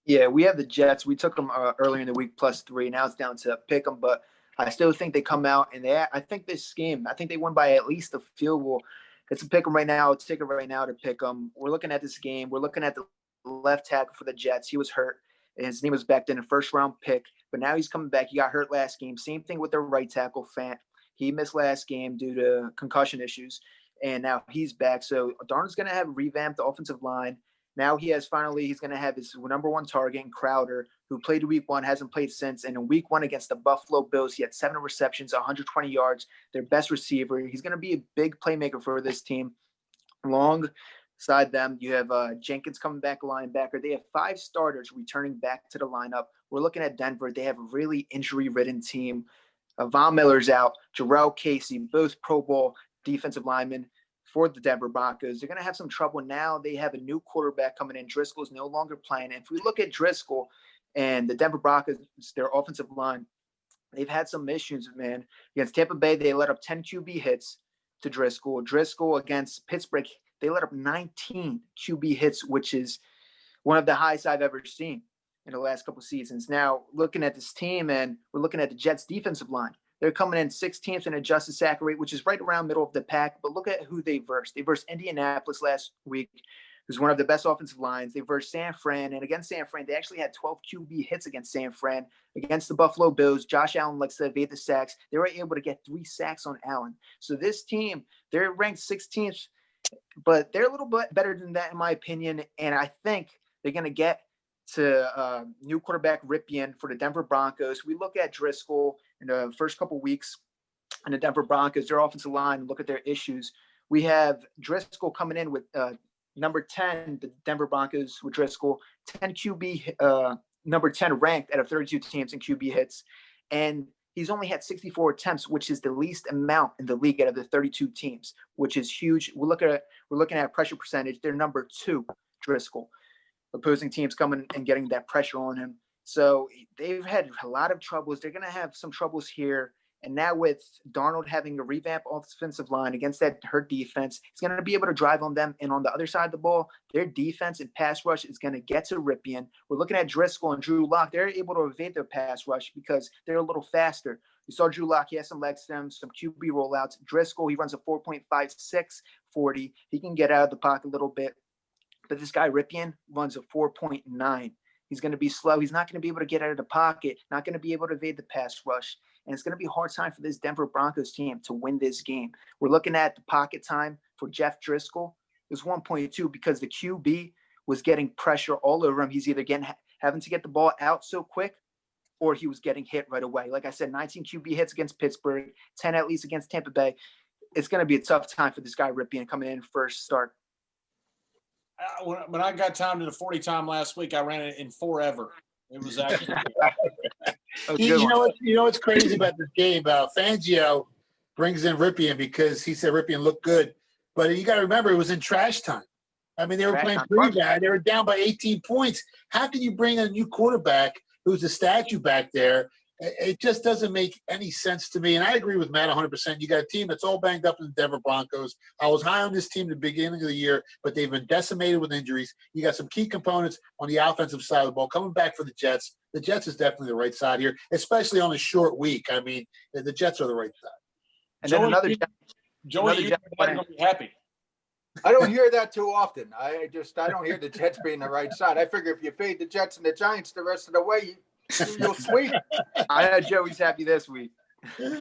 Yeah, we have the Jets. We took them earlier in the week +3. Now it's down to pick them, but I still think they come out and I think this game. I think they won by at least a field goal. It's a pick 'em right now. It's a ticket right now to pick them. We're looking at this game. We're looking at the left tackle for the Jets. He was hurt. And his name was back then a first round pick, but now he's coming back. He got hurt last game. Same thing with their right tackle, Fant. He missed last game due to concussion issues, and now he's back. So Darnold's going to have revamped the offensive line. Now he's going to have his number one target, Crowder, who played week one, hasn't played since. And in week one against the Buffalo Bills, he had 7 receptions, 120 yards, their best receiver. He's going to be a big playmaker for this team. Alongside them, you have Jenkins coming back, linebacker. They have 5 starters returning back to the lineup. We're looking at Denver. They have a really injury-ridden team. Von Miller's out. Jarrell Casey, both Pro Bowl defensive linemen for the Denver Broncos. They're going to have some trouble now. They have a new quarterback coming in. Driscoll's no longer playing. And if we look at Driscoll and the Denver Broncos, their offensive line, they've had some issues, man. Against Tampa Bay, they let up 10 QB hits to Driscoll. Driscoll against Pittsburgh, they let up 19 QB hits, which is one of the highest I've ever seen in the last couple of seasons. Now, looking at this team, and we're looking at the Jets' defensive line. They're coming in 16th in adjusted sack rate, which is right around middle of the pack. But look at who they versed. They versed Indianapolis last week, who's one of the best offensive lines. They versed San Fran. And against San Fran, they actually had 12 QB hits against San Fran. Against the Buffalo Bills, Josh Allen likes to evade the sacks. They were able to get 3 sacks on Allen. So this team, they're ranked 16th, but they're a little bit better than that, in my opinion. And I think they're going to get to new quarterback Ripien for the Denver Broncos. We look at Driscoll in the first couple of weeks and the Denver Broncos, their offensive line, look at their issues. We have Driscoll coming in with number 10, the Denver Broncos with Driscoll, 10 QB, number 10 ranked out of 32 teams in QB hits. And he's only had 64 attempts, which is the least amount in the league out of the 32 teams, which is huge. We're looking at pressure percentage. They're number 2, Driscoll. Opposing teams coming and getting that pressure on him. So they've had a lot of troubles. They're going to have some troubles here. And now with Darnold having a revamped offensive line against that hurt defense, he's going to be able to drive on them. And on the other side of the ball, their defense and pass rush is going to get to Ripien. We're looking at Driscoll and Drew Lock. They're able to evade their pass rush because they're a little faster. You saw Drew Lock, he has some leg stems, some QB rollouts. Driscoll, he runs a 4.56 40. He can get out of the pocket a little bit. But this guy, Ripien, runs a 4.9. He's going to be slow. He's not going to be able to get out of the pocket, not going to be able to evade the pass rush. And it's going to be a hard time for this Denver Broncos team to win this game. We're looking at the pocket time for Jeff Driscoll. It was 1.2 because the QB was getting pressure all over him. He's either having to get the ball out so quick or he was getting hit right away. Like I said, 19 QB hits against Pittsburgh, 10 at least against Tampa Bay. It's going to be a tough time for this guy, Ripien, coming in first start. When I got time to the 40 time last week, I ran it in forever. It was actually you know what's crazy about this game? Fangio brings in Ripien because he said Ripien looked good, but you got to remember it was in trash time. I mean, they were playing pretty bad. They were down by 18 points. How can you bring a new quarterback who's a statue back there? It just doesn't make any sense to me. And I agree with Matt 100%. You got a team that's all banged up in the Denver Broncos. I was high on this team at the beginning of the year, but they've been decimated with injuries. You got some key components on the offensive side of the ball coming back for the Jets. The Jets is definitely the right side here, especially on a short week. I mean, the Jets are the right side. And Joey, then another Joey, going to be happy. I don't hear that too often. I don't hear the Jets being the right side. I figure if you fade the Jets and the Giants the rest of the way, you'll sweep. I know Joey's happy this week.